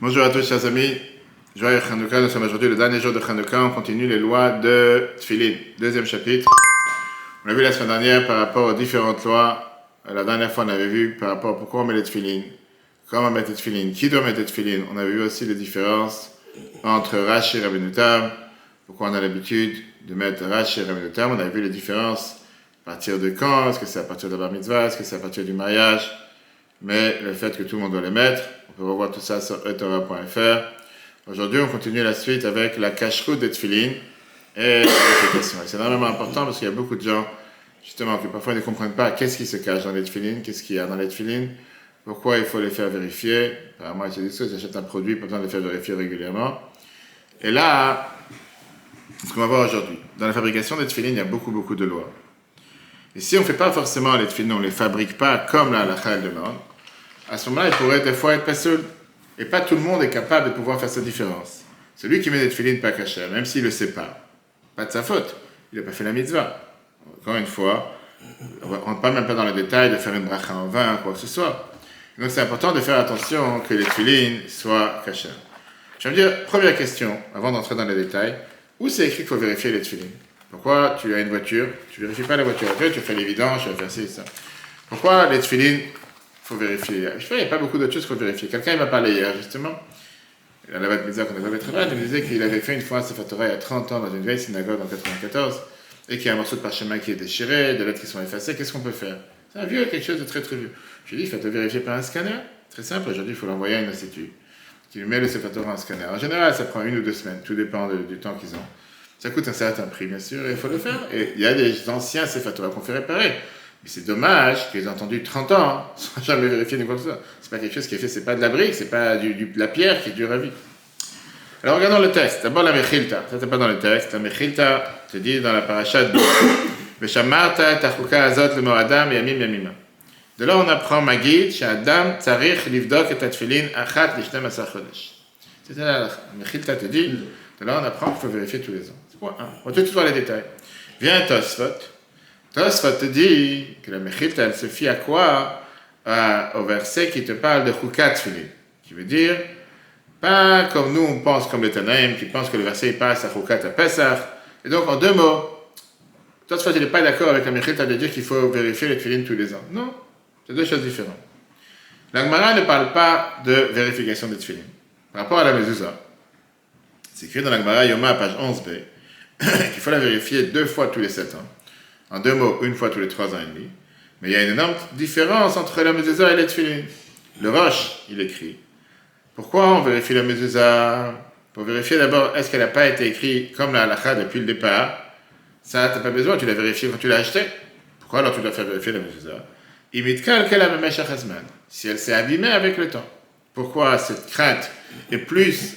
Bonjour à tous, chers amis. Joyeux Chanukah, nous sommes aujourd'hui le dernier jour de Chanukah. On continue les lois de Tfilin, deuxième chapitre. On a vu la semaine dernière par rapport aux différentes lois. La dernière fois, on avait vu par rapport à pourquoi on met les Tfilin, comment mettre les Tfilin, qui doit mettre les Tfilin. On avait vu aussi les différences entre Rashi et Rabbeinu Tam. Pourquoi on a l'habitude de mettre Rashi et Rabbeinu Tam. On avait vu les différences à partir de quand, est-ce que c'est à partir de la bar mitzvah, est-ce que c'est à partir du mariage. Mais le fait que tout le monde doit les mettre, on peut revoir tout ça sur etora.fr. Aujourd'hui, on continue la suite avec la cacheroute des tefilin et l'application. C'est énormément important parce qu'il y a beaucoup de gens, justement, qui parfois ne comprennent pas qu'est-ce qui se cache dans les tefilin, qu'est-ce qu'il y a dans les tefilin, pourquoi il faut les faire vérifier. Apparemment, ils se disent qu'ils achètent un produit, pas besoin de les faire vérifier régulièrement. Et là, ce qu'on va voir aujourd'hui, dans la fabrication des tefilin, il y a beaucoup de lois. Et si on ne fait pas forcément les tefilin, on ne les fabrique pas comme la halakha demande, à ce moment-là, il pourrait des fois être pas seul. Et pas tout le monde est capable de pouvoir faire cette différence. Celui qui met des tefilin pas cachés, même s'il ne le sait pas de sa faute. Il n'a pas fait la mitzvah. Encore une fois, on ne rentre même pas dans le détail de faire une bracha en vin, quoi que ce soit. Donc c'est important de faire attention que les tefilin soient cachés. Je vais me dire, première question, avant d'entrer dans les détails, où c'est écrit qu'il faut vérifier les tefilin? Pourquoi tu as une voiture, tu ne vérifies pas la voiture? Après, tu fais l'évidence, tu vas faire ci, ça. Pourquoi les tefilin? Il faut vérifier. Il n'y a pas beaucoup d'autres choses qu'il faut vérifier. Quelqu'un m'a parlé hier, justement. Il en avait bizarre qu'on avait très mal. Il me disait qu'il avait fait une fois un Sefer Torah il y a 30 ans dans une vieille synagogue en 94 et qu'il y a un morceau de parchemin qui est déchiré, des lettres qui sont effacées. Qu'est-ce qu'on peut faire? C'est un vieux, quelque chose de très vieux. Je lui ai dit, faites-le vérifier par un scanner. Très simple. Aujourd'hui, il faut l'envoyer à une institut qui lui met le Sefer Torah en scanner. En général, ça prend 1 ou 2 semaines. Tout dépend du temps qu'ils ont. Ça coûte un certain prix, bien sûr, et il faut le faire. Et il y a des anciens Sefer Torah qu'on fait réparer. Mais c'est dommage qu'ils aient entendu 30 ans sans jamais vérifier ni quoi que ce soit. C'est pas quelque chose qui est fait, c'est pas de la brique, c'est pas de la pierre qui dure à vie. Alors regardons le texte. D'abord la Mechilta. Ça c'est pas dans le texte. La Mechilta te dit dans la paracha de Veshamarta tachuka azot le moadam yamim yamima. De là on apprend Magid she'adam tzarich livdok et atfilin achat lishnem asar chodesh. C'est la Mechilta te dit. De là on apprend qu'il faut vérifier tous les ans. C'est point 1. On va tout de suite voir les détails. Viens Tosfot. Tosfot te dit que la Mechilta, elle se fie à quoi? Au verset qui te parle de Chukat Tfilin, qui veut dire, pas comme nous on pense comme les Tanaïm, qui pensent que le verset passe à Chukat à Pesach. Et donc en 2 mots, Tosfot il n'est pas d'accord avec la Mechilta de dire qu'il faut vérifier les Tfilin tous les ans. Non, c'est 2 choses différentes. La Gemara ne parle pas de vérification des Tfilin. Par rapport à la Mezuzah, c'est écrit dans la Gemara Yoma, page 11b, qu'il faut la vérifier 2 fois tous les 7 ans. En 2 mots, 1 fois tous les 3 ans et demi. Mais il y a une énorme différence entre la mezuzah et les tefilin. Le Rosh, il écrit. Pourquoi on vérifie la mezuzah? Pour vérifier d'abord, est-ce qu'elle n'a pas été écrite comme la halakha depuis le départ? Ça, tu n'as pas besoin, tu l'as vérifié quand tu l'as acheté. Pourquoi alors tu dois faire vérifier la mezuzah? Imitkal kela memeshach hazman. Si elle s'est abîmée avec le temps. Pourquoi cette crainte est plus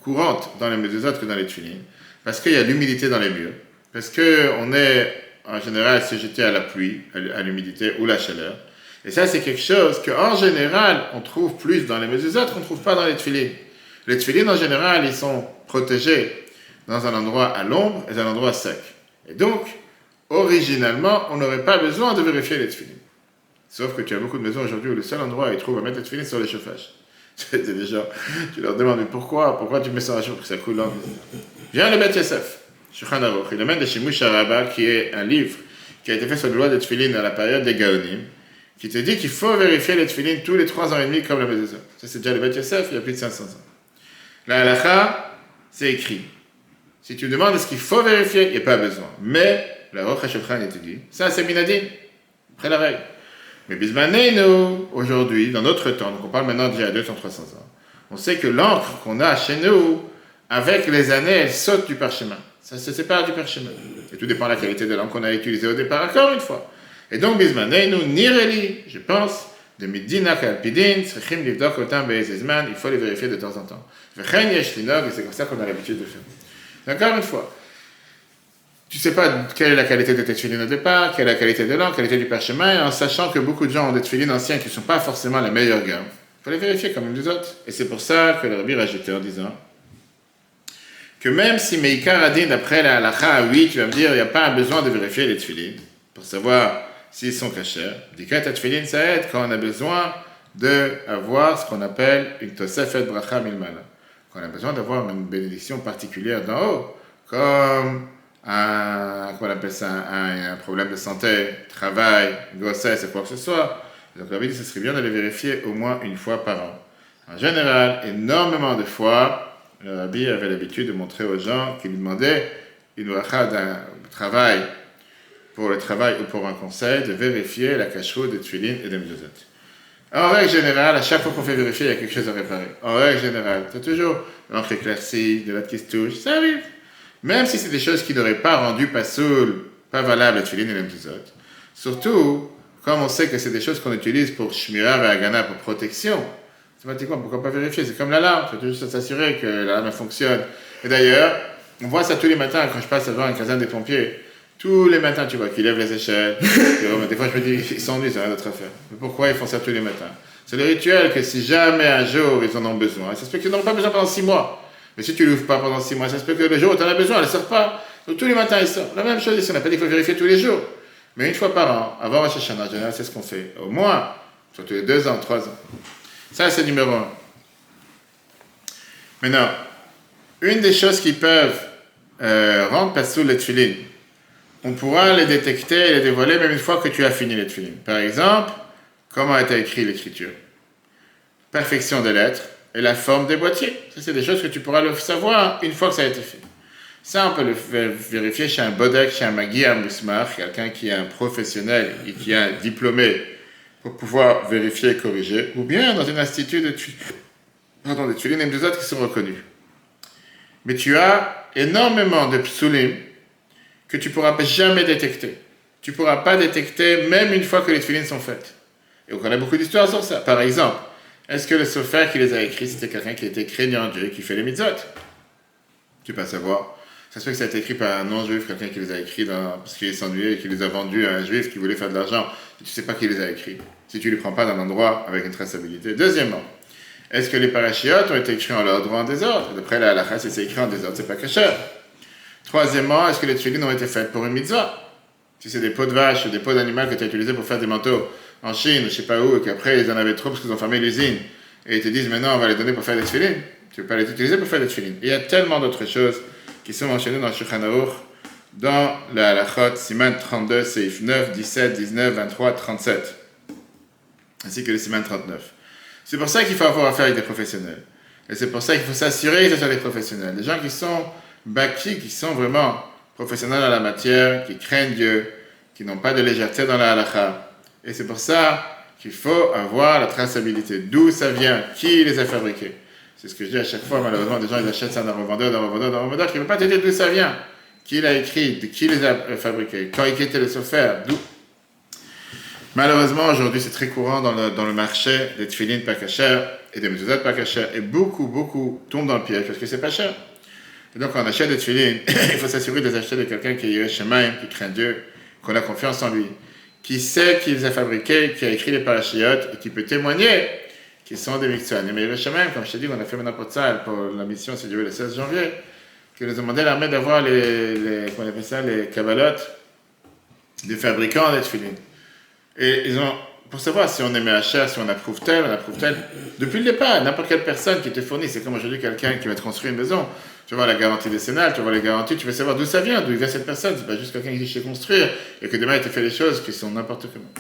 courante dans les mezuzot que dans les tefilin? Parce qu'il y a l'humidité dans les murs. Parce qu'on est en général se jeter à la pluie, à l'humidité ou la chaleur. Et ça, c'est quelque chose qu'en général, on trouve plus dans les mezuzot qu'on ne trouve pas dans les tefilin. Les tefilin, en général, ils sont protégés dans un endroit à l'ombre et un endroit sec. Et donc, originalement, on n'aurait pas besoin de vérifier les tefilin. Sauf que tu as beaucoup de maisons aujourd'hui où le seul endroit où ils trouvent à mettre les tefilin, c'est sur les chauffages. C'est des gens, tu leur demandes, mais pourquoi tu mets ça à la chauffe? Parce que ça coule l'eau. Viens le Beth Yosef. Il amène de Shimush Rabba, qui est un livre qui a été fait sur la loi des tefilin à la période des Gaonim, qui te dit qu'il faut vérifier les tefilin tous les 3 ans et demi comme la mezuzah. Ça, c'est déjà le Beth Yosef, il y a plus de 500 ans. La halakha, c'est écrit. Si tu demandes est-ce qu'il faut vérifier, il n'y a pas besoin. Mais, la Roch HaShulchan, il te dit, ça c'est minadin, après la règle. Mais bismaneinu, aujourd'hui, dans notre temps, donc on parle maintenant d'il y a 200-300 ans, on sait que l'encre qu'on a chez nous, avec les années, elle saute du parchemin. Ça se sépare du parchemin. Et tout dépend de la qualité de l'encre qu'on a utilisée au départ, encore une fois. Et donc, bismaneinu, nireli, je pense, de midina kalpidin, tzrichim livdok otam be'ezezman, il faut les vérifier de temps en temps. Vechen yesh linog, et c'est comme ça qu'on a l'habitude de faire. Encore une fois, tu ne sais pas quelle est la qualité de tes tefilin au départ, quelle est la qualité de l'encre, la qualité du parchemin, et en sachant que beaucoup de gens ont des tefilin anciens qui ne sont pas forcément la meilleure gamme. Il faut les vérifier comme les autres. Et c'est pour ça que le Rabbi rajoutait en disant que même si Meikar a dit d'après la halakha, oui, tu vas me dire, il n'y a pas besoin de vérifier les tefilin pour savoir s'ils sont cachers. Dikat tefilin, ça aide quand on a besoin d'avoir ce qu'on appelle une Tosefet Bracha Milmala. Qu'on a besoin d'avoir une bénédiction particulière d'en haut, comme qu'on appelle ça, un problème de santé, travail, grossesse et quoi que ce soit. Donc, la Bible dit que ce serait bien de les vérifier au moins une fois par an. En général, énormément de fois, le Rabbi avait l'habitude de montrer aux gens qui lui demandaient une bracha d'un travail, pour le travail ou pour un conseil, de vérifier la cacheroute des tefilin et des mezuzot. En règle générale, à chaque fois qu'on fait vérifier, il y a quelque chose à réparer. En règle générale, c'est toujours l'encre éclaircie, de l'autre qui se touche, ça arrive. Même si c'est des choses qui n'auraient pas rendu pas valable les tefilin et les mezuzot. Surtout, comme on sait que c'est des choses qu'on utilise pour shmira et agana, pour protection, automatiquement, pourquoi pas vérifier? C'est comme l'alarme, il faut juste s'assurer que l'alarme fonctionne. Et d'ailleurs, on voit ça tous les matins quand je passe devant une caserne des pompiers. Tous les matins, tu vois, qu'ils lèvent les échelles. Des fois, je me dis, ils s'ennuient, ils n'ont rien d'autre à faire. Mais pourquoi ils font ça tous les matins? C'est le rituel que si jamais un jour ils en ont besoin, ça se peut qu'ils n'en ont pas besoin pendant 6 mois. Mais si tu ne l'ouvres pas pendant 6 mois, ça se peut que le jour où tu en as besoin, elle ne sort pas. Donc tous les matins, elle sort. La même chose ici, on n'a pas dit qu'il faut vérifier tous les jours. Mais une fois par an, avant Rosh Hashanah, en général, c'est ce qu'on fait. Au moins, soit tous les 2 ans, 3 ans. Ça, c'est numéro 1. Maintenant, une des choses qui peuvent rendre pasoul les tefilin, on pourra les détecter et les dévoiler même une fois que tu as fini les tefilin. Par exemple, comment a été écrit l'écriture, perfection des lettres et la forme des boîtiers. Ça, c'est des choses que tu pourras le savoir une fois que ça a été fait. Ça, on peut le vérifier chez un bodek, chez un magui, un mousmar, quelqu'un qui est un professionnel et qui est un diplômé pour pouvoir vérifier et corriger, ou bien dans un institut de tefilin et mezuzot qui sont reconnus. Mais tu as énormément de psulim que tu ne pourras jamais détecter. Tu ne pourras pas détecter même une fois que les tefilin sont faites. Et on a beaucoup d'histoires sur ça. Par exemple, est-ce que le sofer qui les a écrits, c'était quelqu'un qui était craignant Dieu et qui fait les mitzvot? Tu peux pas savoir. Ça se fait que ça a été écrit par un non-juif, quelqu'un qui les a écrits parce qu'il s'ennuyait et qui les a vendus à un juif qui voulait faire de l'argent. Et tu ne sais pas qui les a écrits. Si tu ne les prends pas dans l'endroit avec une traçabilité. Deuxièmement, est-ce que les parachiotes ont été écrits en ordre ou en désordre? D'après la halakha, si c'est écrit en désordre, c'est pas kasher. Troisièmement, est-ce que les tefilin ont été faites pour une mitzvah? Si c'est des peaux de vache ou des peaux d'animal que tu as utilisés pour faire des manteaux en Chine, je ne sais pas où, et qu'après ils en avaient trop parce qu'ils ont fermé l'usine, et ils te disent maintenant on va les donner pour faire des tefilin, tu ne peux pas les utiliser pour faire des tefilin. Et il y a tellement d'autres choses qui sont mentionnées dans le Shulchan Aruch, dans la halachot, Siman 32, Seif 9, 17, 19, 23, 37, ainsi que le Siman 39. C'est pour ça qu'il faut avoir affaire avec des professionnels. Et c'est pour ça qu'il faut s'assurer que ce sont des professionnels. Des gens qui sont baki, qui sont vraiment professionnels dans la matière, qui craignent Dieu, qui n'ont pas de légèreté dans la halakha. Et c'est pour ça qu'il faut avoir la traçabilité. D'où ça vient, qui les a fabriqués. C'est ce que je dis à chaque fois, malheureusement, des gens ils achètent ça d'un revendeur qui ne veut pas te dire d'où ça vient. Qui l'a écrit, qui les a fabriqués, quand il était le sofer, d'où. Malheureusement, aujourd'hui, c'est très courant dans le marché des tefilin pas kasher et des mezuzot pas kasher. Et beaucoup tombent dans le piège parce que c'est pas cher. Et donc, quand on achète des tefilin, il faut s'assurer de les acheter de quelqu'un qui est Yireh Shamayim, qui craint Dieu, qu'on a confiance en lui, qui sait qui les a fabriqués, qui a écrit les parachiotes et qui peut témoigner qu'ils sont des Miktsouanim. Mais Yireh Shamayim, comme je t'ai dit, on a fait maintenant pour la mission, c'est duré le 16 janvier, qui nous a demandé à l'armée d'avoir les kabbalot des fabricants des tefilin. Et ils ont, pour savoir si on est Mehacher, si on approuve tel, depuis le départ, n'importe quelle personne qui te fournit, c'est comme aujourd'hui quelqu'un qui va te construire une maison, tu vois la garantie décennale, tu vois les garanties, tu veux savoir d'où ça vient, d'où vient cette personne, c'est pas juste quelqu'un qui dit je sais construire, et que demain il te fait des choses qui sont n'importe comment.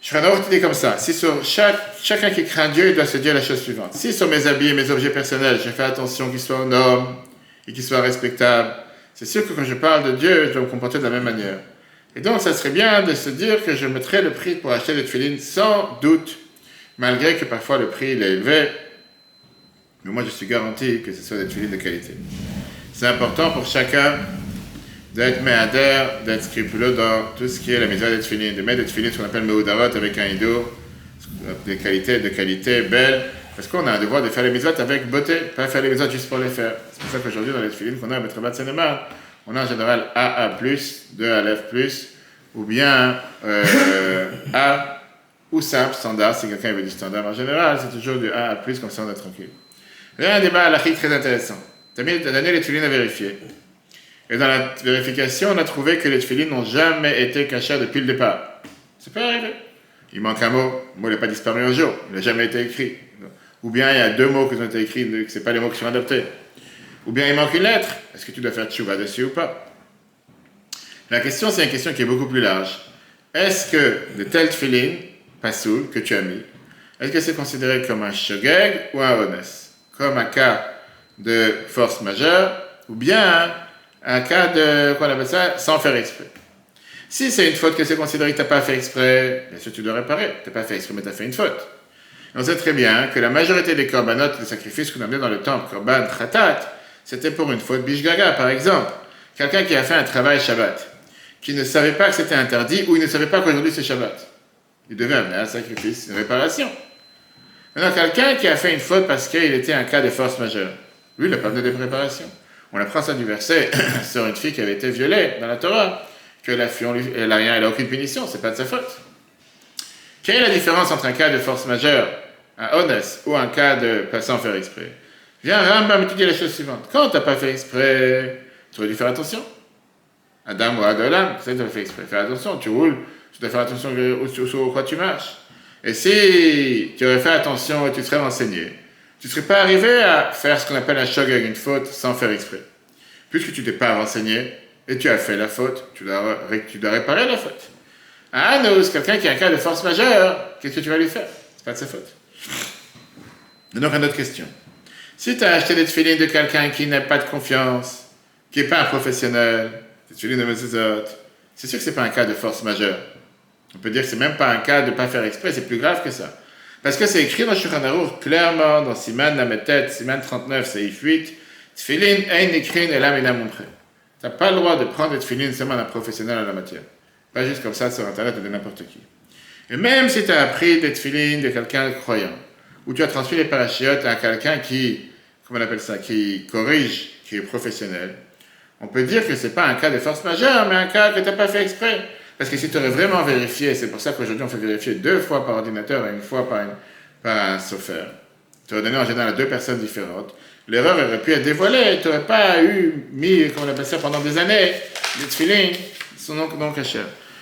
Je ferai une autre idée comme ça, si sur chacun qui craint Dieu, il doit se dire la chose suivante, si sur mes habits et mes objets personnels, j'ai fait attention qu'ils soient aux normes, et qu'ils soient respectables, c'est sûr que quand je parle de Dieu, je dois me comporter de la même manière. Et donc, ça serait bien de se dire que je mettrai le prix pour acheter des tefilin sans doute, malgré que parfois le prix il est élevé. Mais moi, je suis garanti que ce soit des tefilin de qualité. C'est important pour chacun d'être méadère, d'être scrupuleux dans tout ce qui est la mitzvah des tefilin, de mettre des tefilin, ce qu'on appelle meoudarot avec un ido, de qualité, belle, parce qu'on a un devoir de faire les mitzvot avec beauté, pas faire les mitzvot juste pour les faire. C'est pour ça qu'aujourd'hui, dans les tefilin qu'on a à Betrabat Senemar, on a en général AA+, 2 Aleph+, ou bien A, ou simple, standard, si quelqu'un veut du standard. En général, c'est toujours du AA+, comme ça on est tranquille. Il y a un débat halachique très intéressant. Tu as donné les tefilin à vérifier. Et dans la vérification, on a trouvé que les tefilin n'ont jamais été cachés depuis le départ. C'est pas arrivé. il manque un mot. Le mot n'a pas disparu un jour, il n'a jamais été écrit. Ou bien il y a 2 mots qui ont été écrits, que ce n'est pas les mots qui sont adoptés. Ou bien il manque une lettre, est-ce que tu dois faire tchouva dessus ou pas? La question, c'est une question qui est beaucoup plus large. Est-ce que de tels tefillin, pasoul, que tu as mis, est-ce que c'est considéré comme un shogeg ou un ones? Comme un cas de force majeure, ou bien un cas de, qu'on appelle ça, sans faire exprès. Si c'est une faute que c'est considéré que tu n'as pas fait exprès, bien sûr tu dois réparer. Tu n'as pas fait exprès, mais tu as fait une faute. On sait très bien que la majorité des korbanot, des sacrifices qu'on amenait dans le temple, korban khatat, c'était pour une faute bishgaga, par exemple. Quelqu'un qui a fait un travail Shabbat, qui ne savait pas que c'était interdit, ou il ne savait pas qu'aujourd'hui c'est Shabbat. Il devait amener un sacrifice, une réparation. Maintenant, quelqu'un qui a fait une faute parce qu'il était un cas de force majeure, lui, il n'a pas amené de préparation. On apprend ça du verset sur une fille qui avait été violée dans la Torah, que la fille, elle n'a aucune punition, c'est pas de sa faute. Quelle est la différence entre un cas de force majeure, un honest, ou un cas de pas sans faire exprès? Viens, Rambam étudier la chose suivante. Quand tu n'as pas fait exprès, tu aurais dû faire attention. Adam ou Adolam, c'est ça que tu as fait exprès. Fais attention, tu roules, tu dois faire attention sur quoi tu marches. Et si tu aurais fait attention et tu serais renseigné, tu ne serais pas arrivé à faire ce qu'on appelle un shogeg, une faute, sans faire exprès. Puisque tu ne t'es pas renseigné et tu as fait la faute, tu dois réparer la faute. Un anus, quelqu'un qui a un cas de force majeure, qu'est-ce que tu vas lui faire? C'est pas de sa faute. Et donc, une autre question. Si tu as acheté des tefillin de quelqu'un qui n'a pas de confiance, qui n'est pas un professionnel, des tefillin de mezuzot, c'est sûr que ce n'est pas un cas de force majeure. On peut dire que ce n'est même pas un cas de ne pas faire exprès, c'est plus grave que ça. Parce que c'est écrit dans Shulchan Aruch, clairement, dans Siman Lametet, Siman 39, Seif 8, Tfilin, Ein Nikrin, Elam Ina Montré. Tu n'as pas le droit de prendre des tfilin seulement d'un professionnel en la matière. Pas juste comme ça sur Internet ou de n'importe qui. Et même si tu as appris des tfilin de quelqu'un de croyant, ou tu as transmis les parachiotes à quelqu'un qui, comment on appelle ça, qui corrige, qui est professionnel, on peut dire que ce n'est pas un cas de force majeure, mais un cas que tu n'as pas fait exprès. Parce que si tu aurais vraiment vérifié, c'est pour ça qu'aujourd'hui on fait vérifier 2 fois par ordinateur et 1 fois par un software. Tu aurais donné en général à 2 personnes différentes. L'erreur aurait pu être dévoilée, tu n'aurais pas mis, comme on appelle ça, pendant des années, des tefillin, sont non cachés.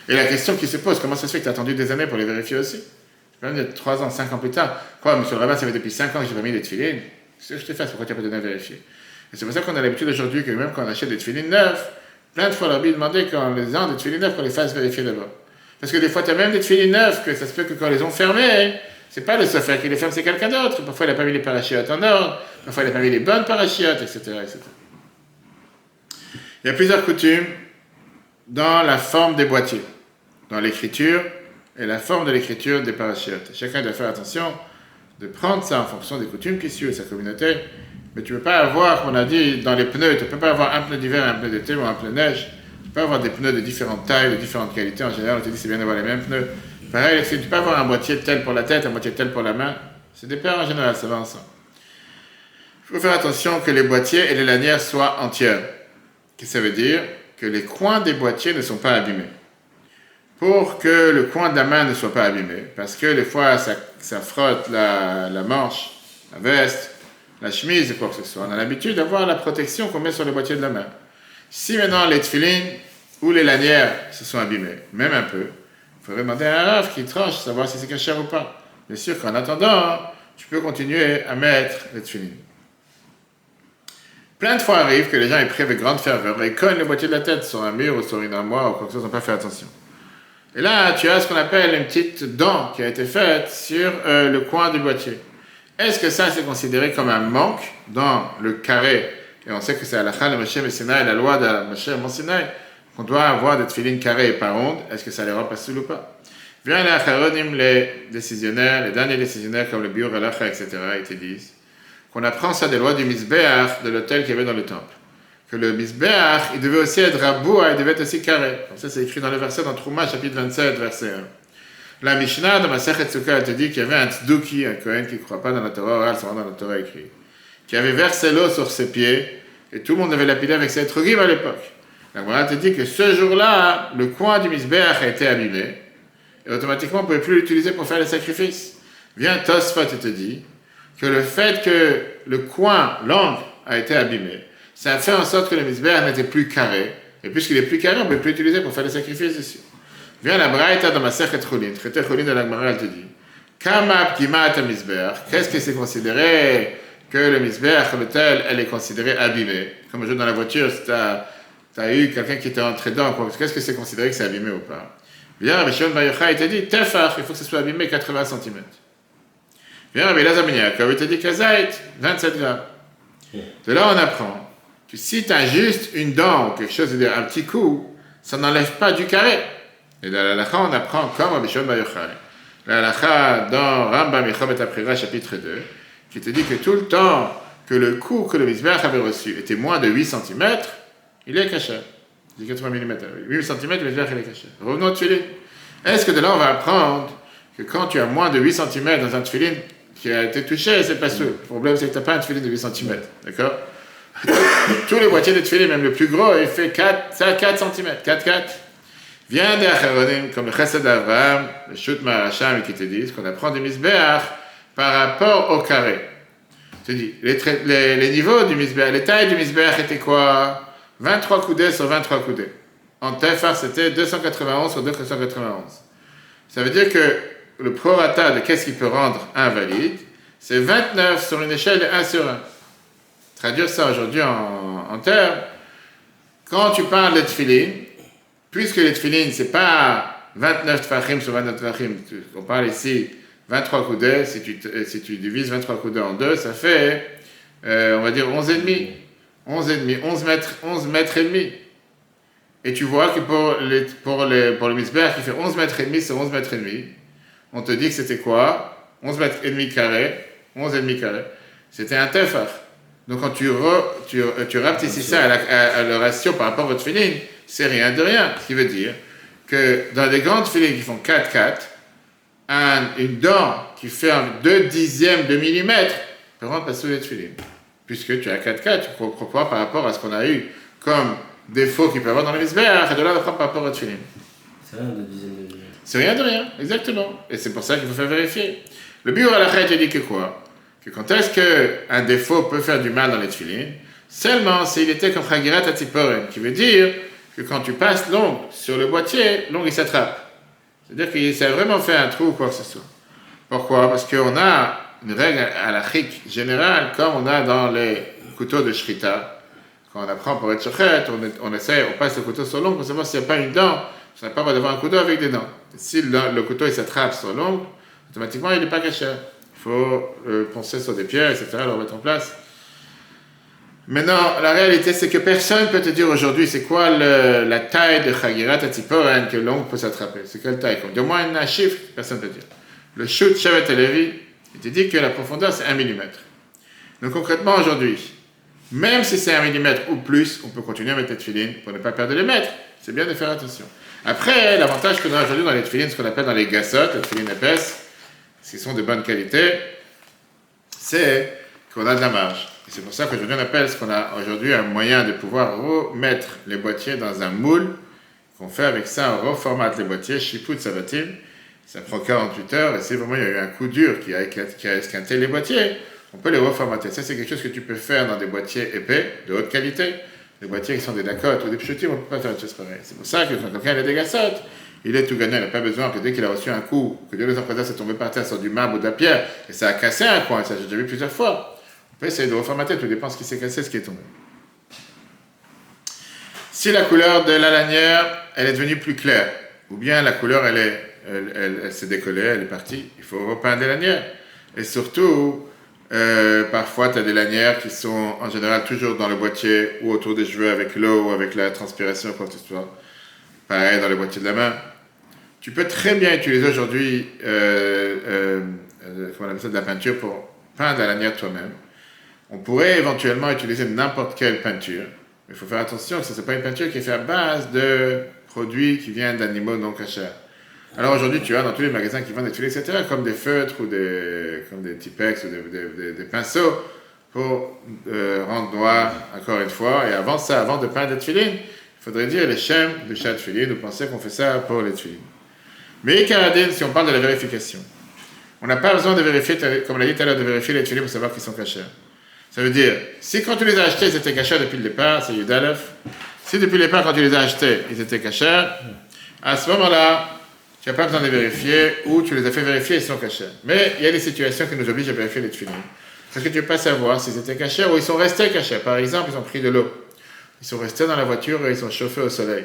Et la question qui se pose, comment ça se fait que tu as attendu des années pour les vérifier aussi? Tu peux même dire 3 ans, 5 ans plus tard. Quoi, monsieur le rabbin, ça fait depuis 5 ans que je n'ai pas mis des tefillin. Qu'est-ce que je te fais? Pourquoi tu n'as pas donné à vérifier? Et c'est pour ça qu'on a l'habitude aujourd'hui que même quand on achète des tefillin neufs, plein de fois, l'Arbi demandait quand les gens des tefillin neufs, qu'on les fasse vérifier d'abord. Parce que des fois, tu as même des tefillin neufs, que ça se peut que quand ils les ont fermés, c'est pas le sophère qui les ferme, c'est quelqu'un d'autre. Parfois, il n'a pas mis les parachiotes en ordre, parfois, il n'a pas mis les bonnes parachiotes, etc., etc. Il y a plusieurs coutumes dans la forme des boîtiers, dans l'écriture et la forme de l'écriture des parachiotes. Chacun doit faire attention de prendre ça en fonction des coutumes qui suivent sa communauté. Mais tu ne peux pas avoir, comme on a dit, dans les pneus, tu ne peux pas avoir un pneu d'hiver, un pneu d'été ou un pneu neige. Tu peux avoir des pneus de différentes tailles, de différentes qualités. En général, on te dit c'est bien d'avoir les mêmes pneus. Pareil, tu ne peux pas avoir un boîtier tel pour la tête, un boîtier tel pour la main. C'est des paires en général, ça va ensemble. Il faut faire attention que les boîtiers et les lanières soient entières. Qu'est-ce que ça veut dire? Que les coins des boîtiers ne sont pas abîmés. Pour que le coin de la main ne soit pas abîmé, parce que des fois, ça frotte la manche, la veste, la chemise ou quoi que ce soit. On a l'habitude d'avoir la protection qu'on met sur le boîtier de la main. Si maintenant les tefillin ou les lanières se sont abîmés, même un peu, il faudrait demander à un raf qui tranche, savoir si c'est caché ou pas. Bien sûr qu'en attendant, tu peux continuer à mettre les tefillin. Plein de fois arrive que les gens aient pris avec grande ferveur et cognent le boîtier de la tête sur un mur ou sur une armoire ou quoi que ce soit, sans pas faire attention. Et là, tu as ce qu'on appelle une petite dent qui a été faite sur le coin du boîtier. Est-ce que ça, c'est considéré comme un manque dans le carré? Et on sait que c'est à la Khan, le Moshe Messinaï, la loi de Moshe Messinaï, qu'on doit avoir des tefillin carrés et pas rondes. Est-ce que ça les rend pas ou pas? Viens les acharonim, les décisionnaires, les derniers décisionnaires comme le Biur Halacha, etc., ils te disent qu'on apprend ça des lois du Mizbeach, de l'autel qu'il y avait dans le temple. Que le Mizbeach, il devait aussi être raboua, il devait être aussi carré. Comme ça, c'est écrit dans le verset, dans Trouma, chapitre 27, verset 1. La Mishnah de Masechet Sukkah te dit qu'il y avait un tzduki, un Kohen qui ne croit pas dans la Torah orale, c'est dans la Torah écrit, qui avait versé l'eau sur ses pieds, et tout le monde avait lapidé avec ses etrogim à l'époque. La Gemara te dit que ce jour-là, le coin du Mizbeach a été abîmé, et automatiquement, on ne pouvait plus l'utiliser pour faire les sacrifices. Vient Tosfot et te dit que le fait que le coin, l'angle, a été abîmé, ça a fait en sorte que le Mizbeach n'était plus carré, et puisqu'il est plus carré, on ne peut plus l'utiliser pour faire les sacrifices dessus. Vient la Braïta dans ma Sechet Chulin, traité Chulin de la Gemara, elle te dit Kama Pkimat Mizbeach, qu'est-ce que c'est considéré que le Mizbeach, l'autel, elle est considérée abîmée? Comme aujourd'hui dans la voiture, si tu as eu quelqu'un qui était entré dedans, qu'est-ce que c'est considéré que c'est abîmé ou pas? Viens Rabbi Shimon Bar Yochai, il te dit Tefach, il faut que ce soit abîmé 80 cm. Viens Rabbi Elazar ben Yaakov, il te dit Kazait, 27 grammes. De là, on apprend que si tu as juste une dent ou quelque chose, c'est-à-dire un petit coup, ça n'enlève pas du carré. Et dans la halakha, on apprend comme Rabbi Shimon Bar Yochai. La halakha dans Rambam Yechom et Aprira, chapitre 2, qui te dit que tout le temps que le coup que le Mizbeach avait reçu était moins de 8 cm, il est caché. Il dit 80 mm. 8 cm, le Mizbeach, il est caché. Revenons au tefilin. Est-ce que de là, on va apprendre que quand tu as moins de 8 cm dans un tefilin qui a été touché, c'est pas sûr. Le problème, c'est que tu n'as pas un tefilin de 8 cm. D'accord? Tous les boîtiers de tefilin, même le plus gros, il fait 4 cm. 4. Vient des Acharonim, comme le Chesed d'Avraham, le Shut Marasham, qui te disent qu'on apprend du Mizbeach par rapport au carré. Je te dis, les niveaux du Mizbeach, les tailles du Mizbeach étaient quoi? 23 coudées sur 23 coudées. En Tefach, c'était 291 sur 291. Ça veut dire que le prorata de qu'est-ce qui peut rendre invalide, c'est 29 sur une échelle de 1 sur 1. Traduire ça aujourd'hui en termes, quand tu parles de tefilin, puisque les tefilin, c'est pas 29 tefachim sur 29 tefachim, on parle ici 23 coudées, si tu divises 23 coudées en deux, ça fait, on va dire 11,5. 11 mètres et demi. Et tu vois que pour le Mizbeach, qui fait 11 mètres et demi sur 11 mètres et demi, on te dit que c'était quoi? 11 mètres et demi carré, 11 et demi carré. C'était un tefach. Donc quand tu rapetisses ça à le ratio par rapport au tefilin, c'est rien de rien. Ce qui veut dire que dans les grandes tefilin qui font 4, une dent qui fait 2 dixièmes de millimètre peut rentrer pas sous les tefilin. Puisque tu as 4, tu crois par rapport à ce qu'on a eu comme défaut qu'il peut y avoir dans le Mizbeach, et de là, on prend par rapport au tefilin. C'est rien de dizaine de millimètres. C'est rien de rien, exactement. Et c'est pour ça qu'il faut faire vérifier. Le Biur Halakha te dit que quoi? Que quand est-ce qu'un défaut peut faire du mal dans les tefilin? Seulement s'il était comme Chagirat Atziporen, qui veut dire que quand tu passes l'ongle sur le boîtier, l'ongle il s'attrape. C'est-à-dire qu'il s'est vraiment fait un trou ou quoi que ce soit. Pourquoi? Parce qu'on a une règle halachique générale, comme on a dans les couteaux de shrita. Quand on apprend pour être shochet, on passe le couteau sur l'ongle pour savoir s'il n'y a pas une dent. On n'a pas d'avoir un couteau avec des dents. Et si le couteau il s'attrape sur l'ongle, automatiquement il n'est pas caché. Il faut poncer sur des pierres, etc., le remettre en place. Maintenant, la réalité, c'est que personne ne peut te dire aujourd'hui c'est quoi la taille de Chagirat Atziporen que l'ongle peut s'attraper. C'est quelle taille? Donne-moi un chiffre, personne ne peut dire. Le Shut Shevet Levi, il te dit que la profondeur c'est 1 mm. Donc concrètement aujourd'hui, même si c'est 1 mm ou plus, on peut continuer à mettre les tefilin pour ne pas perdre les mètres. C'est bien de faire attention. Après, l'avantage qu'on a aujourd'hui dans les tefilin, ce qu'on appelle dans les gassotes, les tefilin épaisses, qui sont de bonne qualité, c'est qu'on a de la marge. Et c'est pour ça qu'aujourd'hui on appelle ce qu'on a aujourd'hui un moyen de pouvoir remettre les boîtiers dans un moule, qu'on fait avec ça, on reformate les boîtiers, shiput savatim. Ça prend 48 heures, et si vraiment il y a eu un coup dur qui a esquinté les boîtiers, on peut les reformater. Ça, c'est quelque chose que tu peux faire dans des boîtiers épais, de haute qualité. Les boîtiers qui sont des Dakot ou des Pshutim, on ne peut pas faire une chose pareille. C'est pour ça que quand quelqu'un a des gassotes, il est tout gagné. Il n'a pas besoin que dès qu'il a reçu un coup, que Dieu les en présence, c'est tombé par terre sur du marbre ou de la pierre, et ça a cassé un coin, ça j'ai déjà vu plusieurs fois. On peut essayer de reformater, tout dépend de ce qui s'est cassé, ce qui est tombé. Si la couleur de la lanière, elle est devenue plus claire, ou bien la couleur, elle s'est décollée, elle est partie, il faut repeindre les lanières. Et surtout, parfois, tu as des lanières qui sont en général toujours dans le boîtier ou autour des cheveux avec l'eau ou avec la transpiration, quoi que ce soit. Pareil dans le boîtier de la main. Tu peux très bien utiliser aujourd'hui comment on appelle ça, de la peinture pour peindre la lanière toi-même. On pourrait éventuellement utiliser n'importe quelle peinture, mais il faut faire attention que ce n'est pas une peinture qui est faite à base de produits qui viennent d'animaux non cachers. Alors aujourd'hui, tu as dans tous les magasins qui vendent des tuiles, etc., comme des feutres ou comme des Tipex ou des pinceaux pour rendre noir, encore une fois. Et avant ça, avant de peindre des tuiles, il faudrait dire les schèmes de chaque tuile. Nous pensons qu'on fait ça pour les tuiles. Mais Karadin, si on parle de la vérification, on n'a pas besoin de vérifier, comme on l'a dit tout à l'heure, de vérifier les tuiles pour savoir qu'ils sont cachés. Ça veut dire, si quand tu les as achetés, ils étaient cachés depuis le départ, c'est Yudalef. Si depuis le départ, quand tu les as achetés, ils étaient cachés, À ce moment-là, tu n'as pas besoin de les vérifier ou tu les as fait vérifier, ils sont cachés. Mais il y a des situations qui nous obligent à vérifier les tefilines. Parce que tu ne peux pas savoir s'ils étaient cachés ou ils sont restés cachés. Par exemple, ils ont pris de l'eau. Ils sont restés dans la voiture et ils sont chauffés au soleil.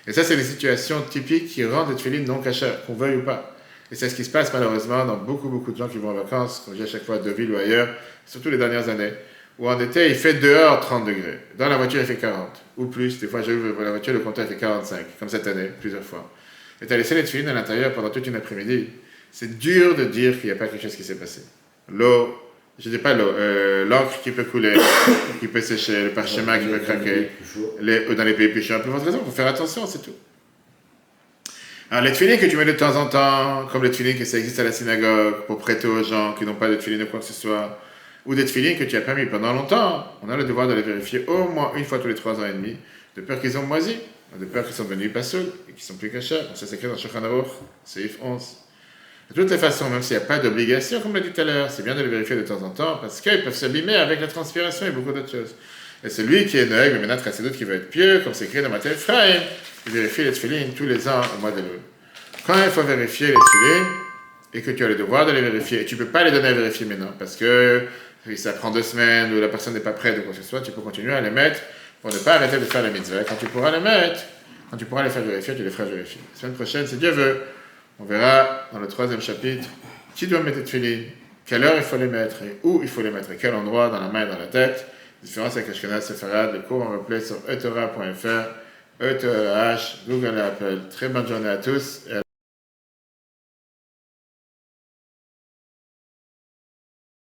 Et ça, c'est des situations typiques qui rendent les tefilines non cachés, qu'on veuille ou pas. Et c'est ce qui se passe malheureusement dans beaucoup de gens qui vont en vacances, comme je dis à chaque fois à Deauville ou ailleurs, surtout les dernières années, où en été, il fait dehors 30 degrés. Dans la voiture, il fait 40 ou plus. Des fois, j'ai vu la voiture, le compteur fait 45, comme cette année, plusieurs fois. Et tu as laissé les tefilines à l'intérieur pendant toute une après-midi. C'est dur de dire qu'il n'y a pas quelque chose qui s'est passé. L'eau, je ne dis pas l'eau, l'encre qui peut couler, qui peut sécher, le parchemin qui peut craquer, dans les pays plus chauds. Pour votre raison, il faut faire attention, c'est tout. Alors, les tefilines que tu mets de temps en temps, comme les tefilines que ça existe à la synagogue, pour prêter aux gens qui n'ont pas de tefilines ou quoi que ce soit, ou des tefilines que tu n'as pas mis pendant longtemps, on a le devoir de les vérifier au moins une fois tous les 3 ans et demi, de peur qu'ils ont moisi, de peur qu'ils sont devenus passoul et qu'ils sont plus cachés. Ça s'écrit dans Shulchan Aruch, Seif 11. De toutes les façons, même s'il n'y a pas d'obligation, comme l'a dit tout à l'heure, c'est bien de les vérifier de temps en temps, parce qu'ils peuvent s'abîmer avec la transpiration et beaucoup d'autres choses. Et celui qui est Noël, mais maintenant c'est d'autres qui veut être pieux, comme c'est écrit dans Matthieu Ephraim, il vérifie les tefilines tous les ans au mois de Elul. Quand il faut vérifier les tefilines, et que tu as le devoir de les vérifier, et tu ne peux pas les donner à vérifier maintenant, parce que ça prend 2 semaines, ou la personne n'est pas prête, ou quoi que ce soit, tu peux continuer à les mettre pour ne pas arrêter de faire la mitzvah. Quand tu pourras les mettre, quand tu pourras les faire vérifier, tu les feras vérifier. La semaine prochaine, si Dieu veut, on verra dans le 3e chapitre qui doit mettre les tefilines, quelle heure il faut les mettre, et où il faut les mettre, et quel endroit, dans la main et dans la tête. Différence avec Ashkenaz Sepharad, le cours en replay sur etora.fr, ETH, Google et Apple. Très bonne journée à tous.